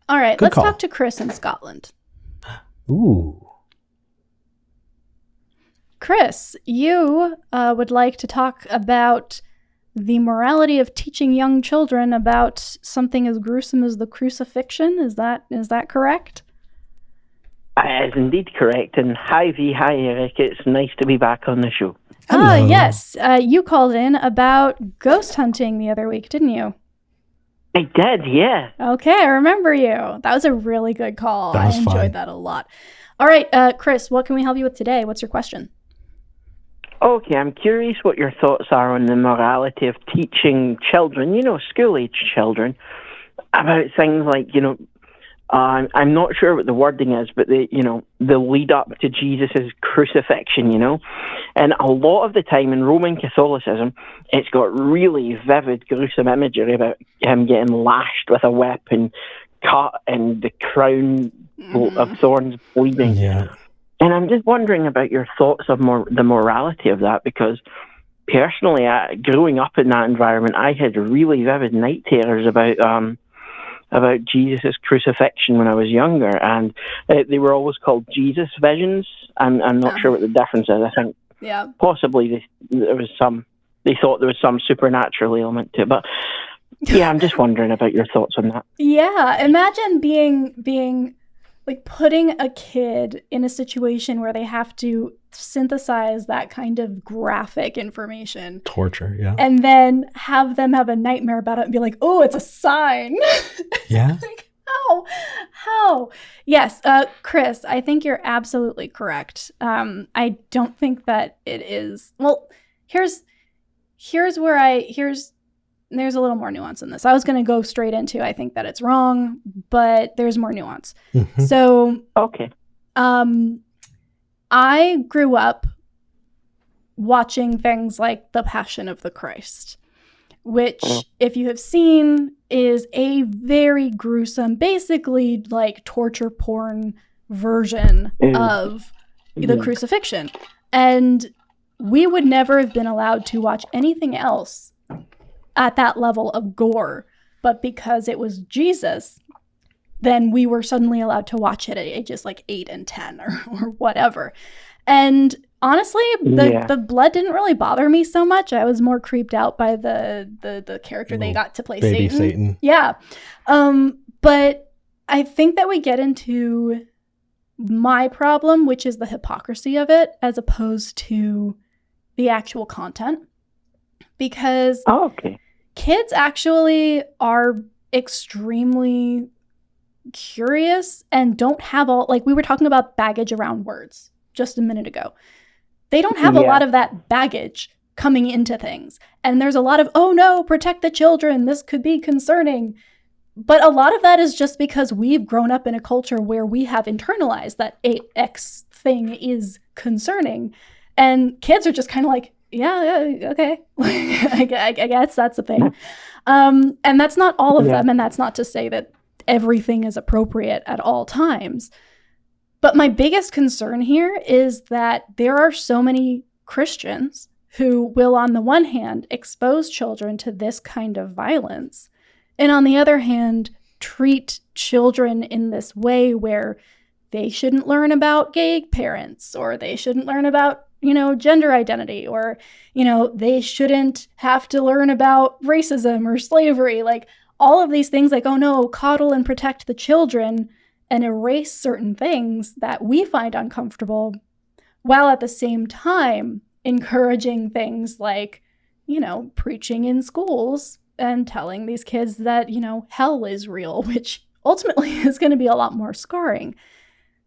All right, Good let's call. talk to Chris in Scotland. Ooh. Chris, you would like to talk about the morality of teaching young children about something as gruesome as the crucifixion. Is that correct? That is indeed correct. And hi, V. Hi, Eric. It's nice to be back on the show. Hello. Yes. You called in about ghost hunting the other week, didn't you? I did, yeah. Okay, I remember you. That was a really good call. That was I enjoyed fun. that a lot. All right, Chris, what can we help you with today? What's your question? Okay, I'm curious what your thoughts are on the morality of teaching children, school-age children, about things like, I'm not sure what the wording is, but the lead up to Jesus' crucifixion, and a lot of the time in Roman Catholicism, it's got really vivid, gruesome imagery about him getting lashed with a whip and cut and the crown of thorns bleeding. Yeah. And I'm just wondering about your thoughts of the morality of that, because personally, growing up in that environment, I had really vivid night terrors about Jesus' crucifixion when I was younger, and they were always called Jesus visions. I'm not sure what the difference is. I think possibly they thought there was some supernatural element to it, but yeah, I'm just wondering about your thoughts on that. Yeah, imagine being like putting a kid in a situation where they have to synthesize that kind of graphic information. Torture, yeah. And then have them have a nightmare about it and be like, oh, it's a sign. Yeah. Like, how? Yes, Chris, I think you're absolutely correct. I don't think that it is. Well, here's there's a little more nuance in this. I was going to go straight into, I think that it's wrong, but there's more nuance. Mm-hmm. So, okay. I grew up watching things like The Passion of the Christ, which, if you have seen, is a very gruesome, basically like torture porn version of the crucifixion. And we would never have been allowed to watch anything else at that level of gore, but because it was Jesus, then we were suddenly allowed to watch it at ages like 8 and 10 or whatever. And honestly, the blood didn't really bother me so much. I was more creeped out by the character they got to play, baby Satan. Yeah. But I think that we get into my problem, which is the hypocrisy of it, as opposed to the actual content. Because kids actually are extremely curious and don't have all, like we were talking about baggage around words just a minute ago. They don't have a lot of that baggage coming into things. And there's a lot of, oh no, protect the children, this could be concerning. But a lot of that is just because we've grown up in a culture where we have internalized that X thing is concerning. And kids are just kind of like, yeah, okay. I guess that's the thing. And that's not all of them. And that's not to say that everything is appropriate at all times. But my biggest concern here is that there are so many Christians who will, on the one hand, expose children to this kind of violence, and on the other hand, treat children in this way where they shouldn't learn about gay parents, or they shouldn't learn about, gender identity, or, they shouldn't have to learn about racism or slavery. Like all of these things, like, oh no, coddle and protect the children and erase certain things that we find uncomfortable, while at the same time encouraging things like, preaching in schools and telling these kids that, hell is real, which ultimately is going to be a lot more scarring.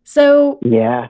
So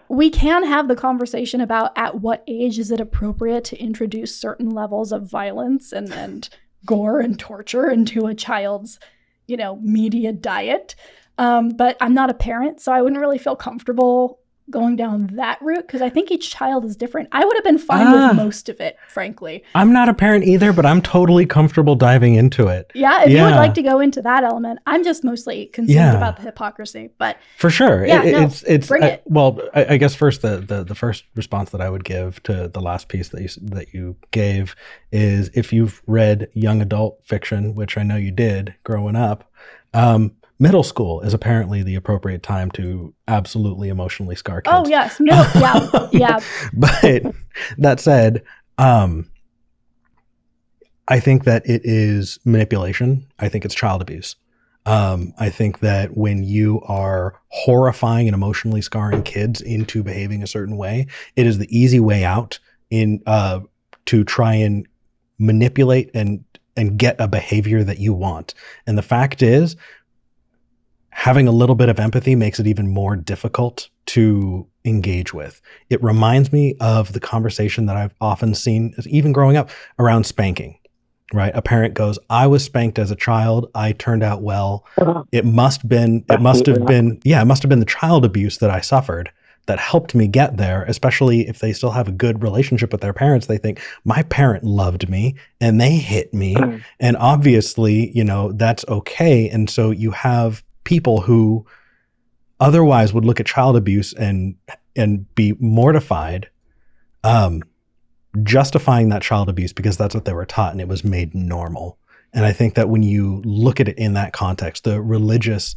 we can have the conversation about at what age is it appropriate to introduce certain levels of violence and gore and torture into a child's, media diet. But I'm not a parent, so I wouldn't really feel comfortable going down that route, because I think each child is different. I would have been fine with most of it, frankly. I'm not a parent either, but I'm totally comfortable diving into it. Yeah, if you would like to go into that element. I'm just mostly concerned about the hypocrisy, but for sure. Bring it. Well, I guess first the first response that I would give to the last piece that you gave is, if you've read young adult fiction, which I know you did growing up, Middle school is apparently the appropriate time to absolutely emotionally scar kids. Oh yes, yeah. But that said, I think that it is manipulation. I think it's child abuse. I think that when you are horrifying and emotionally scarring kids into behaving a certain way, it is the easy way out to try and manipulate and get a behavior that you want. And the fact is, having a little bit of empathy makes it even more difficult to engage with. It reminds me of the conversation that I've often seen, even growing up, around spanking, right? A parent goes, I was spanked as a child. I turned out well. It must have been the child abuse that I suffered that helped me get there, especially if they still have a good relationship with their parents. They think, my parent loved me and they hit me. And obviously, that's okay. And so you have people who otherwise would look at child abuse and be mortified, justifying that child abuse because that's what they were taught and it was made normal. And I think that when you look at it in that context, the religious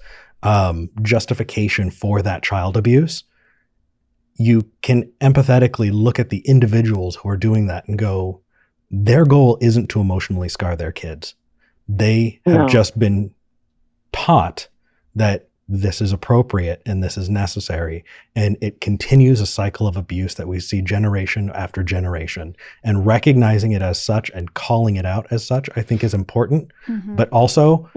justification for that child abuse, you can empathetically look at the individuals who are doing that and go, their goal isn't to emotionally scar their kids. They have just been taught that this is appropriate and this is necessary. And it continues a cycle of abuse that we see generation after generation. And recognizing it as such and calling it out as such, I think is important. Mm-hmm. But also,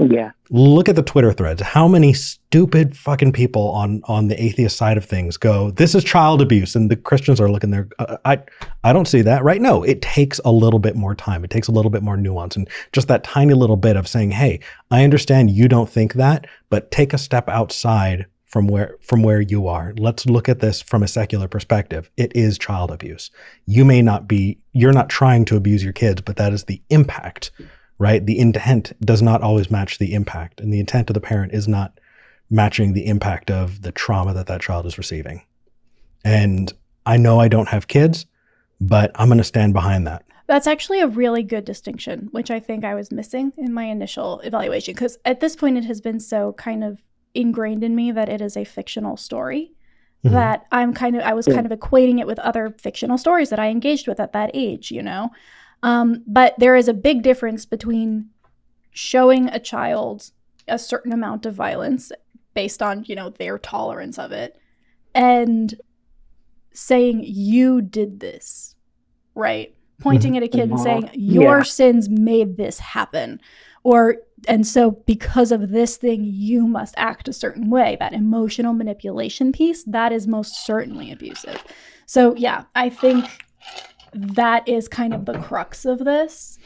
look at the Twitter threads. How many stupid fucking people on the atheist side of things go, this is child abuse, and the Christians are looking there. I don't see that, right? No, it takes a little bit more time. It takes a little bit more nuance, and just that tiny little bit of saying, hey, I understand you don't think that, but take a step outside from where you are. Let's look at this from a secular perspective. It is child abuse. You're not trying to abuse your kids, but that is the impact, right? The intent does not always match the impact, and the intent of the parent is not matching the impact of the trauma that child is receiving. And I know I don't have kids, but I'm going to stand behind that. That's actually a really good distinction, which I think I was missing in my initial evaluation, because at this point it has been so kind of ingrained in me that it is a fictional story, that I was kind of equating it with other fictional stories that I engaged with at that age, But there is a big difference between showing a child a certain amount of violence based on, their tolerance of it, and saying, you did this, right? Pointing at a kid and saying, your sins made this happen. And so because of this thing, you must act a certain way. That emotional manipulation piece, that is most certainly abusive. So yeah, I think that is kind of the crux of this.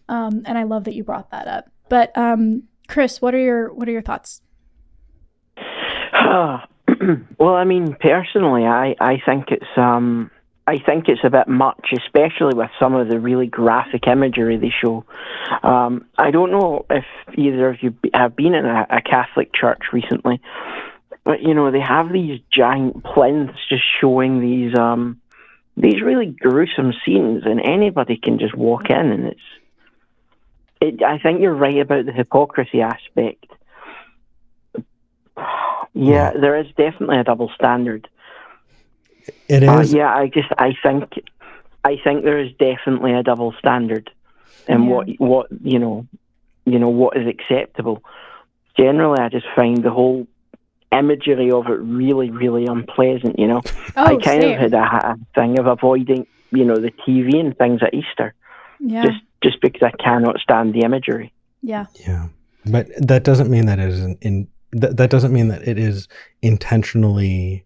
And I love that you brought that up. But Chris, what are your thoughts? Well, I mean, personally, I think it's a bit much, especially with some of the really graphic imagery they show. I don't know if either of you have been in a Catholic church recently, but they have these giant plinths just showing these really gruesome scenes, and anybody can just walk in, and I think you're right about the hypocrisy aspect. Yeah, there is definitely a double standard. It is. I think there is definitely a double standard in what is acceptable. Generally, I just find the whole imagery of it really, really unpleasant. I kind of had a thing of avoiding, the TV and things at Easter. Yeah. Just because I cannot stand the imagery. Yeah. Yeah, but that doesn't mean that it is that doesn't mean that it is intentionally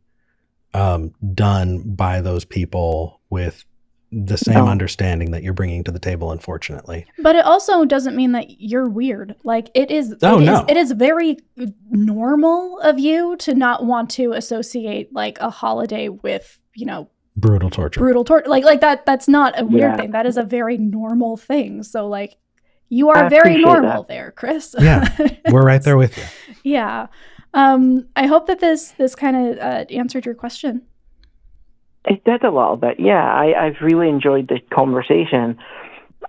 done by those people with the same understanding that you're bringing to the table, unfortunately. But it also doesn't mean that you're weird. Like it is. It is very normal of you to not want to associate like a holiday with, brutal torture. Like that. That's not a weird thing. That is a very normal thing. So like, you are very normal there, Chris. Yeah, we're right there with you. Yeah. I hope that this kind of answered your question. It did a little bit, yeah. I've really enjoyed the conversation.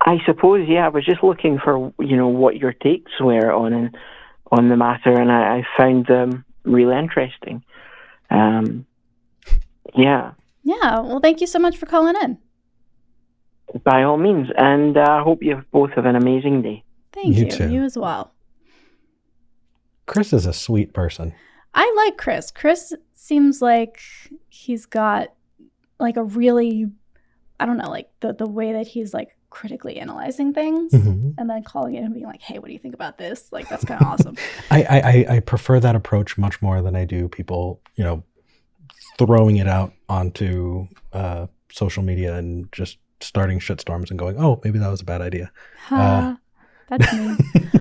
I suppose, I was just looking for, what your takes were on the matter, and I found them really interesting. Yeah. Yeah. Well, thank you so much for calling in. By all means, and I hope you both have an amazing day. Thank You you. too. You as well. Chris is a sweet person. I like Chris. Chris seems like he's got like a really, I don't know, like the way that he's like critically analyzing things Mhm. and then calling it and being like, hey, what do you think about this? Like, that's kind of awesome. I prefer that approach much more than I do people, throwing it out onto social media and just starting shitstorms and going, oh, maybe that was a bad idea. Ha, that's me.